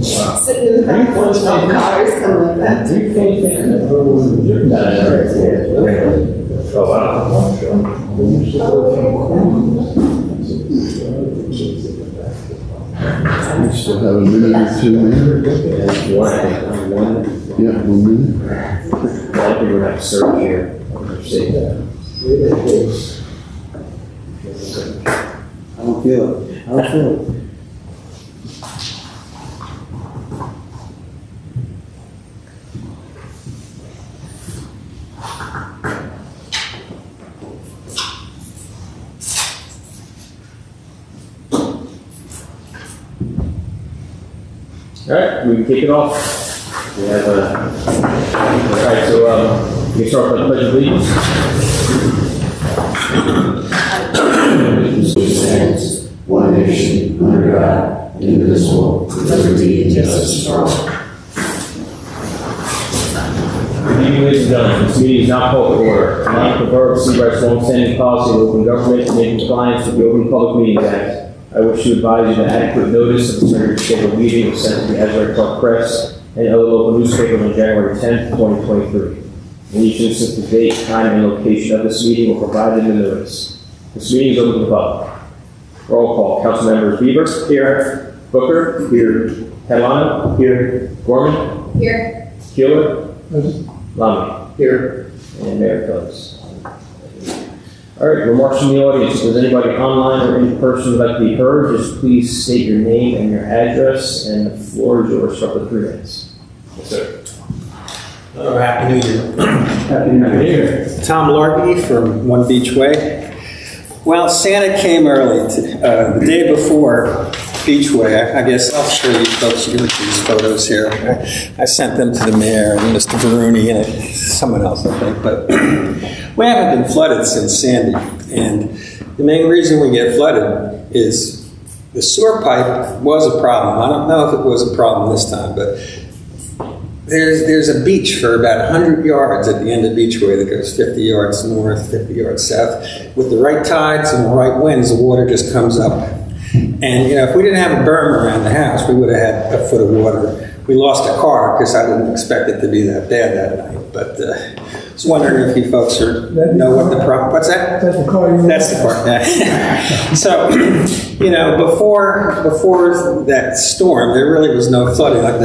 Sitting in the back of cars coming like that. Oh, wow. We still have a minute or two, man. Yeah, 1 minute. I think we're not search here. I don't feel it. All right, we can kick it off. We have all right, so we can start with the Pledge of Allegiance. One nation, under God, indivisible, with liberty and justice for all. Good evening, ladies and gentlemen. This meeting is now called to order. Tonight, the Borough of Seabright's long-standing policy of open government and in compliance with the Open Public Meetings Act. I wish to advise you that adequate notice of the scheduled meeting was sent to the Asbury Park Press and other local newspapers on January 10th, 2023. In each instance, the date, time, and location of this meeting were provided in the notice. This meeting is open to the public. Roll call. Council members Bieber. Here. Booker. Here. Catalano. Here. Gorman. Here. Keeler. Lamy. Here. And Mayor Phillips. All right, remarks from the audience. If there's anybody online or in person who'd like to be heard, just please state your name and your address, and the floor is yours. Start with 3 minutes. Yes, sir. Happy New Year. Happy New Year. Tom Larky from One Beach Way. Well, Santa came early, the day before Beachway. I guess I'll show you folks these photos here. I sent them to the mayor and Mr. Varuni and someone else, I think. But we haven't been flooded since Sandy. And the main reason we get flooded is the sewer pipe was a problem. I don't know if it was a problem this time, but there's a beach for about 100 yards at the end of Beachway that goes 50 yards north, 50 yards south. With the right tides and the right winds, the water just comes up. And, you know, if we didn't have a berm around the house, we would have had a foot of water. We lost a car because I didn't expect it to be that bad that night. But I was wondering if you folks know what the problem. What's that? That's the car. That's the car. Yeah. So, you know, before that storm, there really was no flooding. Like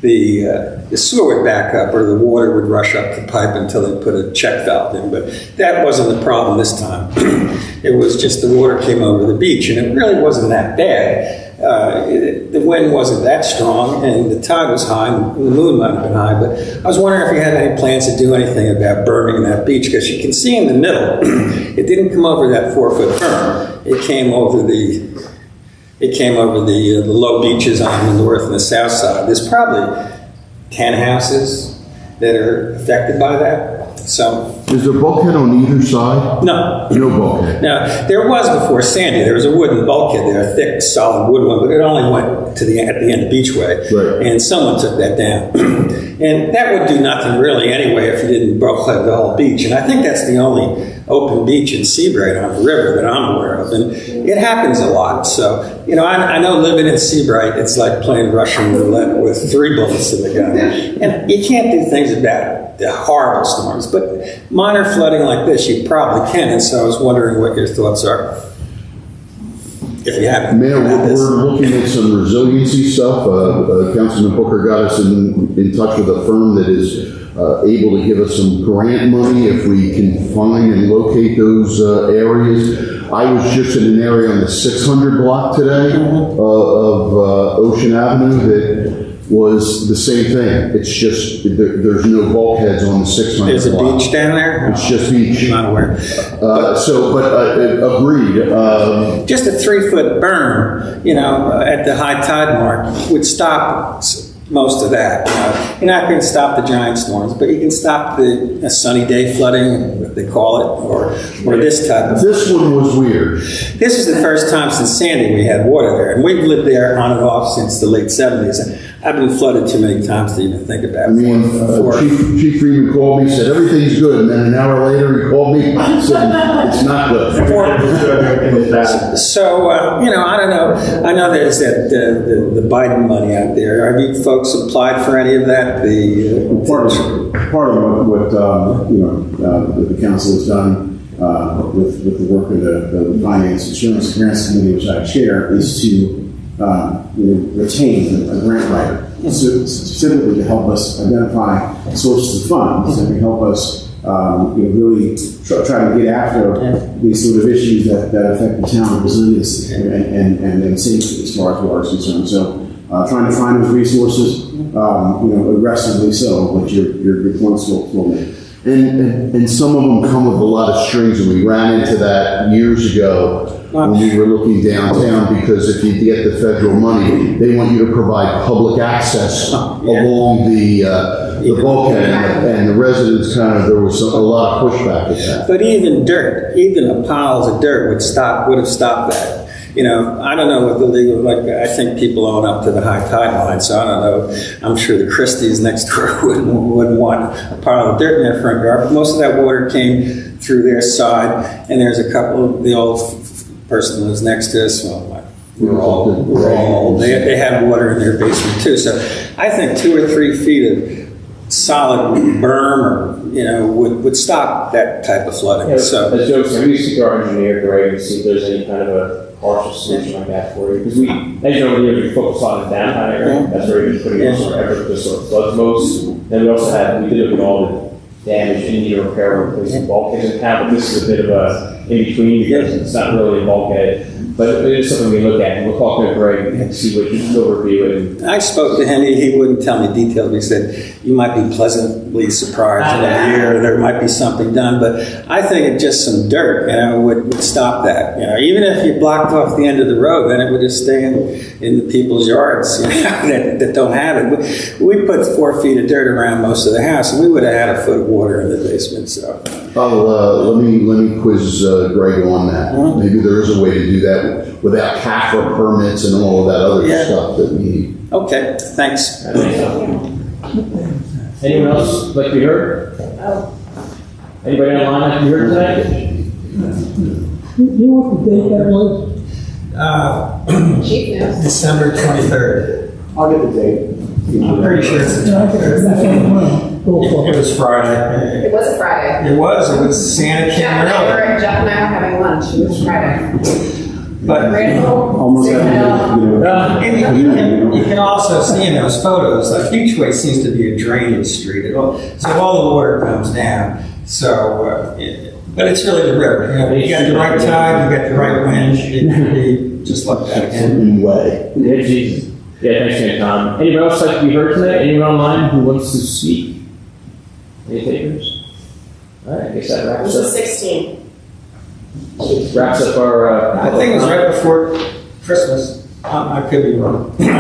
the sewer would back up, or the water would rush up the pipe until they put a check valve in. But that wasn't the problem this time. It was just the water came over the beach, and it really wasn't that bad. The wind wasn't that strong, and the tide was high, and the moon might have been high, but I was wondering if you had any plans to do anything about berming that beach, because you can see in the middle, it didn't come over that 4-foot berm. It came over the low beaches on the north and the south side. There's probably 10 houses that are affected by that. So, is there bulkhead on either side? No. No bulkhead? No, there was before Sandy. There was a wooden bulkhead there, a thick, solid wood one, but it only went at the end of Beachway. Right. And someone took that down. And that would do nothing really anyway if you didn't bulkhead the whole beach. And I think that's the only open beach in Seabright on the river that I'm aware of. And it happens a lot. So, you know, I know living in Seabright, it's like playing Russian roulette with 3 bullets in the gun. And you can't do things about the horrible storms, but minor flooding like this, you probably can. And so I was wondering what your thoughts are. If you haven't. Mayor, we're looking at some resiliency stuff. Councilman Booker got us in touch with a firm that is able to give us some grant money if we can find and locate those areas. I was just in an area on the 600 block today of Ocean Avenue that was the same thing. It's just, there's no bulkheads on the 600 There's a block. beach down there? It's just beach. I'm not aware. Agreed. Just a 3-foot berm, you know, at the high tide mark would stop most of that. You're not going to stop the giant storms, but you can stop a sunny day flooding, what they call it, or this type of. This one was weird. This is the first time since Sandy we had water there, and we've lived there on and off since the late 70s. And I've been flooded too many times to even think about it. I mean, Chief Freeman called me, said everything's good, and then an hour later he called me, said it's not good. So, I don't know. I know there's that the Biden money out there. Have you folks applied for any of that? Part of what the council has done with the work of the Finance Insurance and Grants Committee, which I chair, is to retain a grant writer specifically to help us identify sources of funds and to help us really try to get after these sort of issues that affect the town resilience and safety as far as water is concerned. So trying to find those resources, aggressively so, but your points will make. And some of them come with a lot of strings, and we ran into that years ago when we were looking downtown, because if you get the federal money, they want you to provide public access along the bulkhead, and the residents there was a lot of pushback at that. But even a piles of dirt would have stopped that. I don't know what the legal, I think people own up to the high tide line, so I don't know. I'm sure the Christies next door wouldn't want a pile of dirt in their front yard, but most of that water came through their side, and there's a couple of the old person who was next to us, we're all they had water in their basement too. So I think 2 or 3 feet of solid berm would stop that type of flooding. Yeah, so as Joe said, we used to go to our engineer, Greg, and see if there's any kind of a partial solution like that for you. Because as you know, we focus on the downtown area. That's where we've been putting most of our effort to sort of floods most. Then we also we did look at all the damage in need of repair or replacing bulkheads in town, but this is a bit of a in-between because it's not really a bulkhead. But it is something we look at, and we'll talk to Greg and see what you can review it. I spoke to him. He wouldn't tell me details. He said, you might be pleasantly surprised in a year. There might be something done. But I think just some dirt, would stop that. Even if you blocked off the end of the road, then it would just stay in the people's yards that don't have it. We put 4 feet of dirt around most of the house, and we would have had a foot of water in the basement. So, let me quiz Greg on that. Maybe there is a way to do that without CAFRA permits and all of that other stuff that we need. Okay, thanks. Anyone else like to be heard? Anybody online like to be heard tonight? You know what the date that was? Chief knows. December 23rd. I'll get the date. I'm pretty sure it's the 23rd. It was Friday. It was a Friday. It was Santa came early. Jeff and I were having lunch. It was Friday. But Almost you can also see in those photos, Beachway seems to be a drainage street. So all the water comes down. So, but it's really the river. You got the right tide, you got the right wind. It can be just like that again. Way. Yeah, Jesus. Yeah, thanks for your time. Anyone else like to be heard tonight? Anyone online who wants to speak? Any takers? All right, I guess that It wraps was up. 16. Wraps up our. I think it was right before Christmas. I could be wrong. It was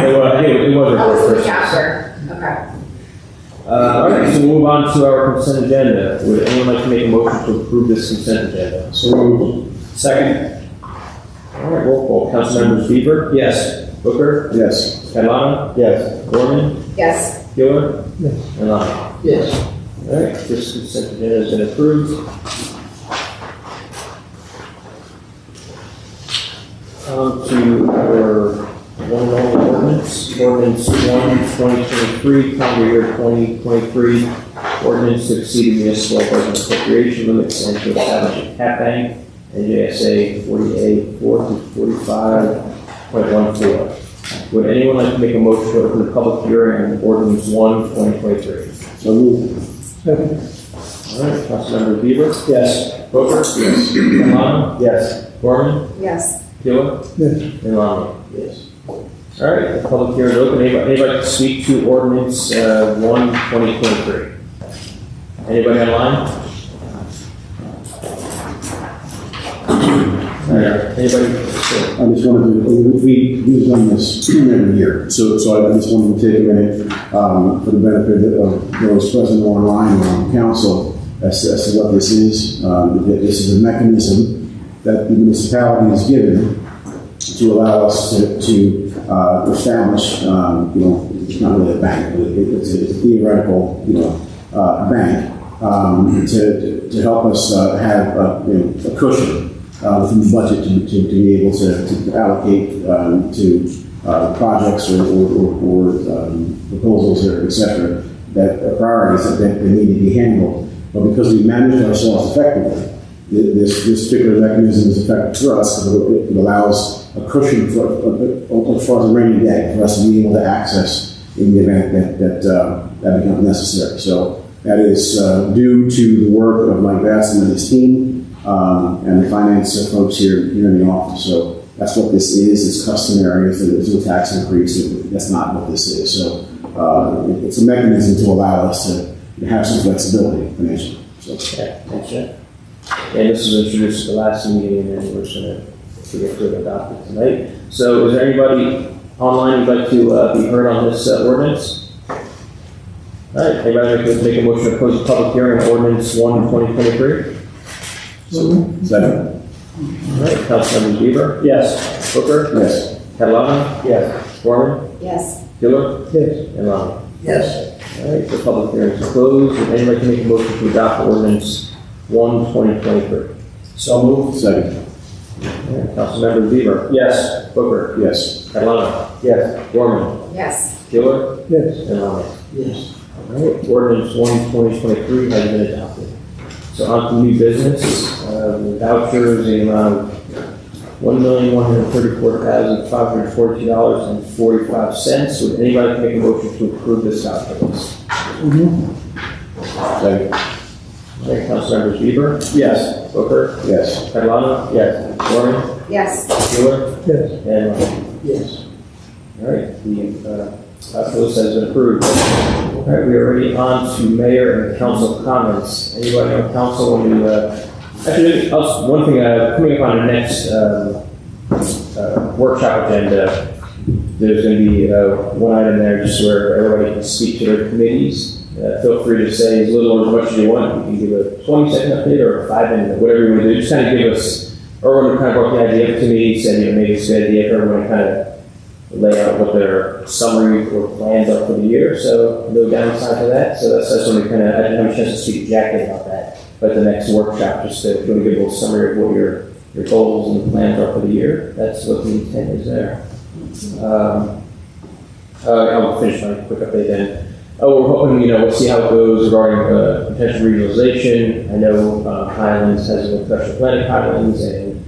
Oh, it's the Christmas. week after. Okay. All right, so we'll move on to our consent agenda. Would anyone like to make a motion to approve this consent agenda? So moved. Second. All right, roll call. Councilmembers Bieber? Yes. Booker? Yes. Catalano? Yes. Gorman? Yes. Giller? And Lyon? Yes. All right, this consent agenda has been approved. To our one ordinance, ordinance 1/2023, calendar year 2023, ordinance to exceed municipal budget appropriation limits and to establish a cap bank, NJSA 48.4 to 45.14. Would anyone like to make a motion to open the public hearing on ordinance 1/2023? So moved. Second. All right, Councilmember Bieber? Yes. Booker? Yes. Milano? Yes. Gorman? Yes. Giller? Yes. And Lamy? Yes. All right, the public hearing is open. Anybody to speak to ordinance 1/2023? Anybody online? All right, anybody I just wanted to, we've done this every year, so I just wanted to take a minute for the benefit of those present online or on council as to what this is. This is a mechanism that the municipality is given to allow us to establish, it's not really a bank, but it's a theoretical, bank to help us have a cushion within the budget to be able to allocate to projects or proposals or et cetera that are priorities that need to be handled. But because we managed ourselves effectively, this particular mechanism is effective for us because it allows a cushion for as far as a rainy day for us to be able to access in the event that becomes necessary. So that is due to the work of Mike Basson and his team and the finance folks here in the office. So that's what this is. It's customary. If there's no tax increase, that's not what this is. So it's a mechanism to allow us to have some flexibility financially. So. Yeah, thanks, Jeff. And this was introduced at the last meeting, and then we're going to get to adopt it tonight. So is there anybody online who'd like to be heard on this ordinance? All right, anybody make a motion to close the public hearing on ordinance 1/2023? Second. All right, Councilmember Bieber? Yes. Booker? Yes. Catalano? Yes. Gorman? Yes. Giller? Yes. And Lonnie? Yes. All right, the public hearing is closed. Would anybody like to make a motion to adopt ordinance 1/2023? So moved. Second. All right, Councilmember Bieber? Yes. Booker? Yes. Catalano? Yes. Gorman? Yes. Giller? Yes. And Lonnie? Yes. All right, ordinance 1/2023 has been adopted. So on to new business, vouchers in amount of $1,134,542.45. Would anybody like to make a motion to approve this voucher list? Second. All right, Councilmembers Bieber? Yes. Booker? Yes. Catalano? Yes. Gorman? Yes. Giller? Yes. And Lonnie? Yes. All right, the voucher list has been approved. All right, we are already on to mayor and council comments. Anybody on council want to, actually, one thing, coming up on the next workshop agenda, there's going to be one item there just where everybody can speak to their committees. Feel free to say as little or as much as you want. You can give a 20-second update or a 5-minute, whatever you want to do. Just kind of give us, or when we kind of brought the idea up to me, said, maybe it's a good idea for everyone to kind of lay out what their summary or plans are for the year. So no downside to that. So that's something kind of, I didn't have a chance to speak to Jackie about that. But the next workshop, just to really give a little summary of what your goals and plans are for the year. That's what the intent is there. I'll finish my quick update then. We're hoping, we'll see how it goes regarding potential regionalization. I know Highlands has a special plan of Highlands, and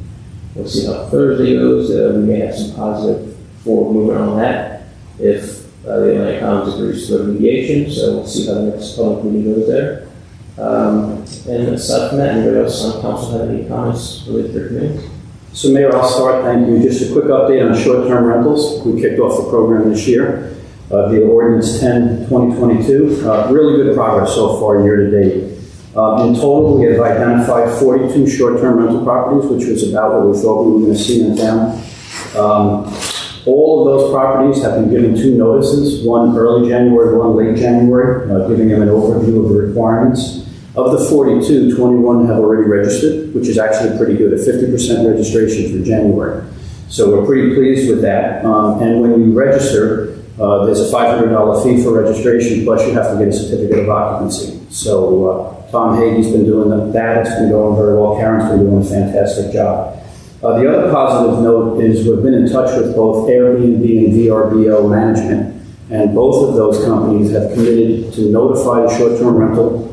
we'll see how Thursday goes. We may have some positive forward movement on that if the Atlantic Commons agrees to go to mediation. So we'll see how the next public meeting goes there. And aside from that, anybody else on council have any comments related to their committee? So Mayor, I'll start. Thank you. Just a quick update on short-term rentals. We kicked off the program this year via Ordinance 10/2022. Really good progress so far year to date. In total, we have identified 42 short-term rental properties, which was about what we thought we were going to see in the town. All of those properties have been given 2 notices, one early January, one late January, giving them an overview of the requirements. Of the 42, 21 have already registered, which is actually pretty good, a 50% registration for January. So we're pretty pleased with that. And when you register, there's a $500 fee for registration, plus you have to get a certificate of occupancy. So Tom Hagee's been doing that. It's been going very well. Karen's been doing a fantastic job. The other positive note is we've been in touch with both Airbnb and VRBO management, and both of those companies have committed to notify the short-term rental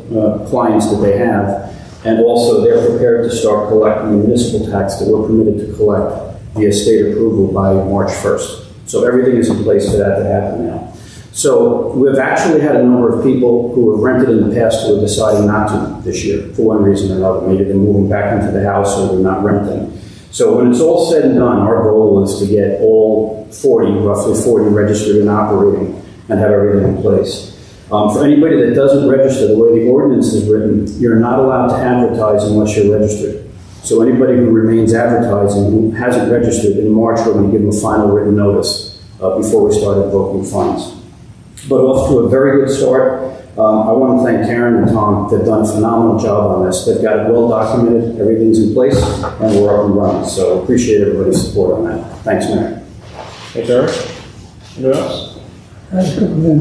clients that they have, and also they're prepared to start collecting the municipal tax that we're permitted to collect via state approval by March 1st. So everything is in place for that to happen now. So we've actually had a number of people who have rented in the past who are deciding not to this year for one reason or another. Maybe they're moving back into the house or they're not renting. So when it's all said and done, our goal is to get all roughly 40 registered and operating and have everything in place. For anybody that doesn't register, the way the ordinance is written, you're not allowed to advertise unless you're registered. So anybody who remains advertising, who hasn't registered in March, we're going to give them a final written notice before we start invoking funds. But off to a very good start. I want to thank Karen and Tom. They've done a phenomenal job on this. They've got it well documented, everything's in place, and we're up and running. So appreciate everybody's support on that. Thanks, Mayor. Thanks, Eric. Anyone else? I have a couple of them,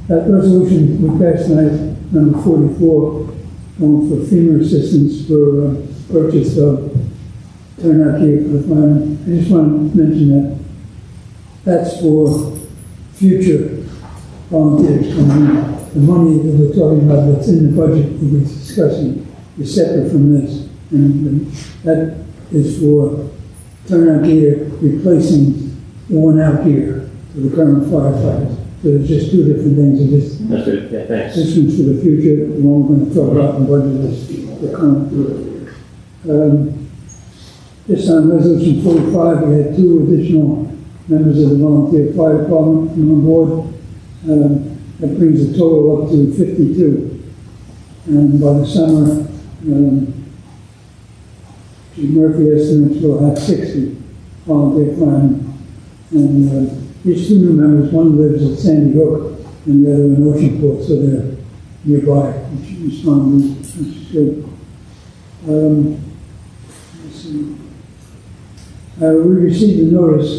that resolution we passed tonight, number 44, for FEMA assistance for purchase of turnout gear for the firemen. I just want to mention that that's for future volunteers coming in. The money that we're talking about that's in the budget that we're discussing is separate from this. And that is for turnout gear replacing worn out gear for the current firefighters. So it's just two different things. It's just That's good, yeah, thanks. assistance for the future. The one we're going to talk about in the budget is the current. Just on resolution 45, we had two additional members of the volunteer fire department on board. That brings the total up to 52. And by the summer, Chief Murphy estimates we'll have 60 volunteer firemen. And these two new members, one lives at Sandy Hook and the other in Oceanport, so they're nearby, which is fine, which is good. Let's see. We received a notice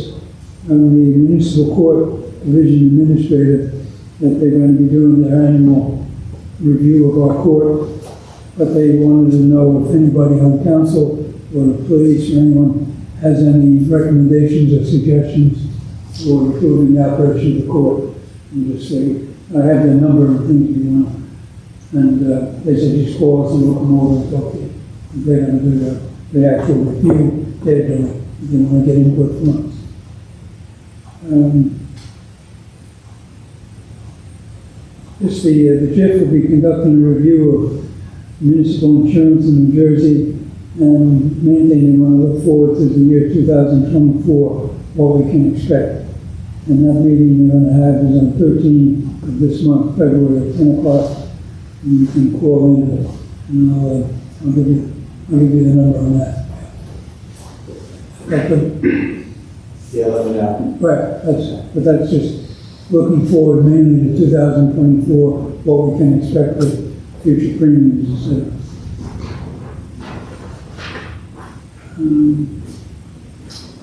from the Municipal Court Division Administrator that they're going to be doing their annual review of our court, but they wanted to know if anybody on council or the police or anyone has any recommendations or suggestions for improving the operation of the court. And just say, I have the number of things we want. And they said just call us and we'll come over and talk to you. They're going to do the actual review. They're doing it. They want to get input from us. The JIF will be conducting a review of municipal insurance in New Jersey, and main thing they want to look forward to the year 2024, what we can expect. And that meeting we're going to have is on 13th of this month, February at 10 o'clock. And you can call in and I'll give you the number on that. Yeah, let me know. Right, but that's just looking forward mainly to 2024, what we can expect with future premiums, etc.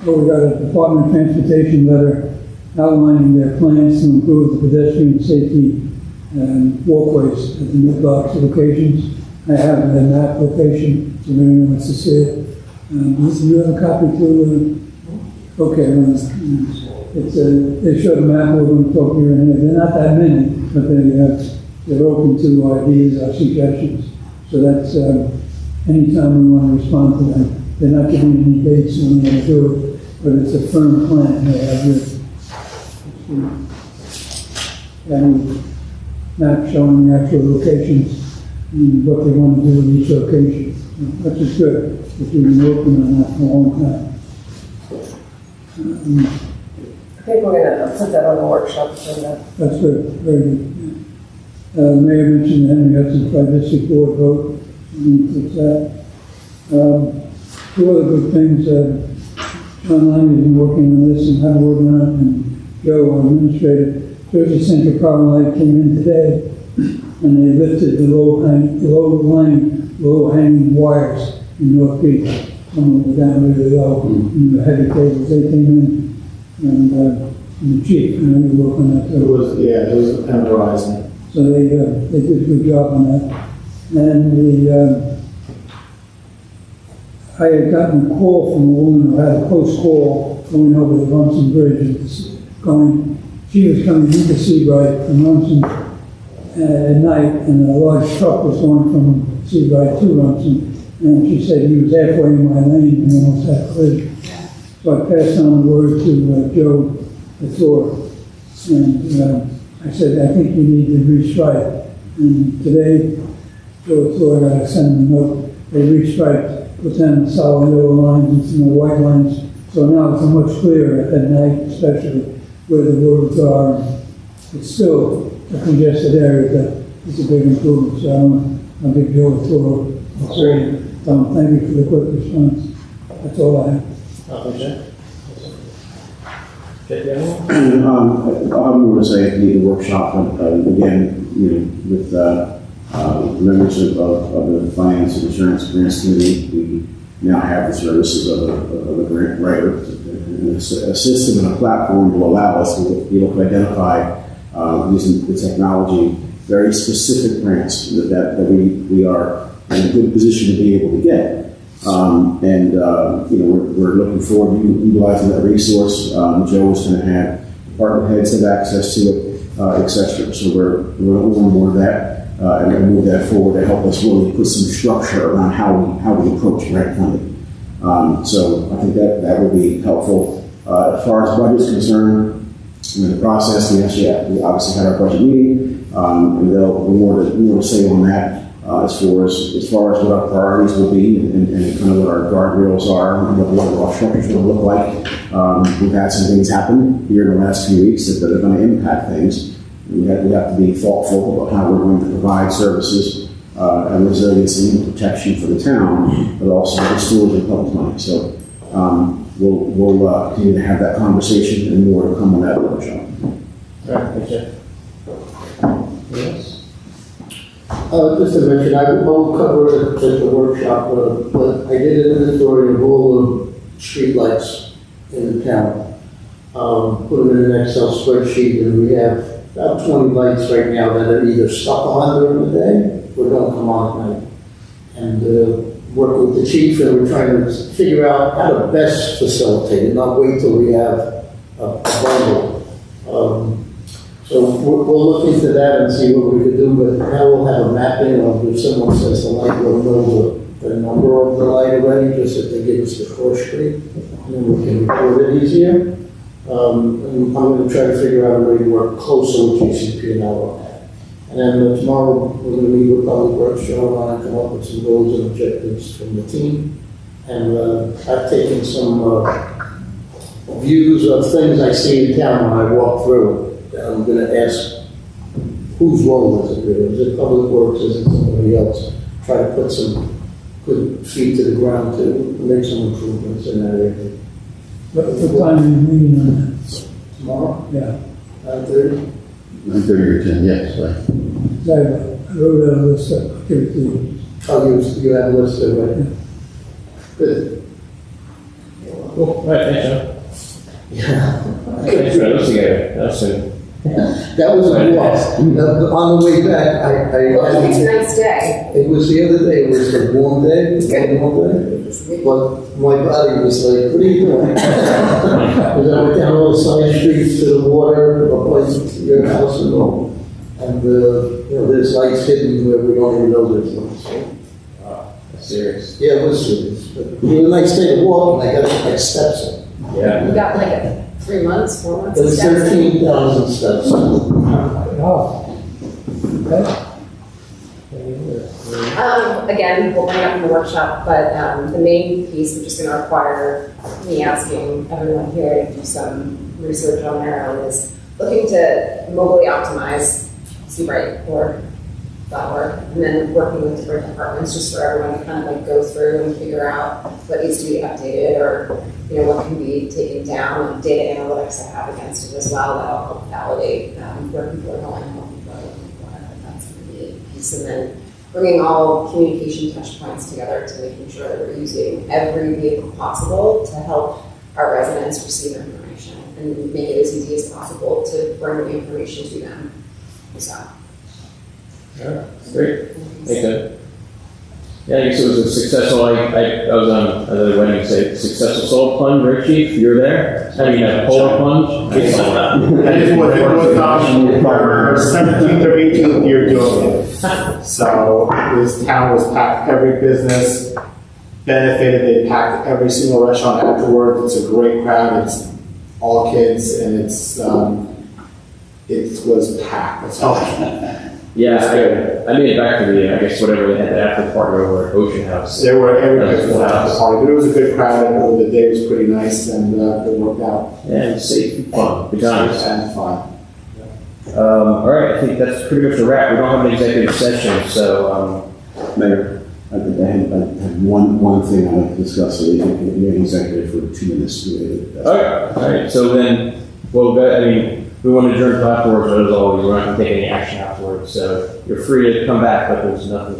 We got a Department of Transportation letter outlining their plans to improve the pedestrian safety walkways at the mid-blocks locations. I have the map location, so anyone wants to see it. Do you have a copy too? Okay, they show the map. We're going to talk here and there. They're not that many, but they're open to ideas or suggestions. So that's anytime we want to respond to them. They're not giving any dates when they're going to do it, but it's a firm plan they have here. And map showing the actual locations and what they want to do in each location. Which is good, because we've been working on that for a long time. I think we're going to put that on the workshop agenda. That's good, very good. The Mayor mentioned the Henry Hudson Fire District Board vote. It's that. Two other good things. John Langley's been working on this and I've been working on it, and Joe, our administrator. Jersey Central Power Line came in today, and they lifted the low-hanging wires in North Beach. Some of them were down really low, and the heavy cables, they came in, and the chief, and they worked on that too. It was Horizon. So they did a good job on that. And I had gotten a call from a woman who had a close call going over the Rumson Bridge. She was coming into Seabright from Rumson at night, and a large truck was going from Seabright to Rumson. And she said he was halfway in my lane and almost half clear. So I passed on the word to Joe Latour. And I said, I think we need to restripe. And today, Joe Latour got to send them a note. They restriped, put down the solid yellow lines and some white lines. So now it's much clearer at night, especially where the roads are. It's still a congested area, but it's a big improvement. So I want to I'll give Joe a tour. I'll say, Tom, thank you for the quick response. That's all I have. I'm going to say at the workshop, again, with members of the Finance and Insurance Grants Committee, we now have the services of a grant writer, a system and a platform to allow us to be able to identify, using the technology, very specific grants that we are in a good position to be able to get. We're looking forward to utilizing that resource. Joe is going to have department heads have access to it, et cetera. So we're going to learn more of that and move that forward to help us really put some structure around how we approach grant funding. So I think that would be helpful. As far as budget is concerned, in the process, we obviously had our budget meeting, and there'll be more to say on that. As far as what our priorities will be and kind of what our guardrails are and what the overall structure is going to look like. We've had some things happen here in the last few weeks that are going to impact things. We have to be thoughtful about how we're going to provide services and resiliency and protection for the town, but also the stewards of public money. So we'll continue to have that conversation and more to come on that workshop. All right, thanks, Jeff. Yes? Just to mention, I won't cover it at the workshop, but I did an inventory of all the streetlights in the town. Put them in an Excel spreadsheet, and we have about 20 lights right now that are either stuck on during the day or don't come on at night. And work with the chief, and we're trying to figure out how to best facilitate it, not wait till we have a bundle. So we'll look into that and see what we could do, but now we'll have a mapping of if someone says the light, we'll know the number of the light already, just if they give us the cross street, and then we can report it easier. And I'm going to try to figure out a way to work closer with GCP&L on that. And then tomorrow, we're going to meet with Public Works, Joe, and come up with some goals and objectives from the team. And I've taken some views of things I see in town when I walk through. I'm going to ask, whose role is it really? Is it Public Works? Is it somebody else? Try to put some good feet to the ground to make some improvements in that area. What time are you meeting on that? Tomorrow? Yeah. 9:30? 9:30 or 10, yes, right. I wrote out a list of, I'll give it to you. Oh, you have a list of it? Good. Cool. All right, thanks, John. Yeah. Thanks for those together. That's good. That was a walk. On the way back, Well, it's a nice day. it was the other day, it was a warm day, but my body was like, what are you doing? Because I went down all the side streets to the water, up by your house and all. And, there's lights hidden where we don't even know there's lights. Wow, that's serious. Yeah, it was serious. But it was a nice day to walk, and I got like steps in. Yeah. You got like 3 months, 4 months? It was of steps? 13,000 steps. Oh. Okay. Again, we'll bring it up in the workshop, but the main piece, which is going to require me asking everyone here to do some research on their own, is looking to mobily optimize Seabright.org, and then working with different departments just for everyone to kind of like go through and figure out what needs to be updated or what can be taken down, and data analytics I have against it as well that'll help validate where people are going and what people are looking for. That's going to be a piece, and then bringing all communication touch points together to making sure that we're using every vehicle possible to help our residents receive information and make it as easy as possible to bring the information to them. So. Yeah, great. Thanks, Ed. Yeah, I guess it was a successful, I was on the wedding, say, successful soul plunge, right, Chief? You were there? I mean, a polar plunge? It was our 17th or 18th year doing it. So this town was packed, every business benefited, they packed every single restaurant afterwards. It's a great crowd, it's all kids, and it was packed, that's all. Yeah, I made it back to the, I guess, whatever they had the after party over at Ocean House. There were everybody was at the party, but it was a good crowd, and the day was pretty nice, and it worked out. Yeah, and safe and fun. Good times. And fun. All right, I think that's pretty much a wrap. We don't have an executive session, so Mayor. I had one thing I'd like to discuss, so we can get an executive for 2 minutes. All right, so then, well, we want to adjourn till afterwards, but as always, we're not going to take any action afterwards, so you're free to come back, but there's nothing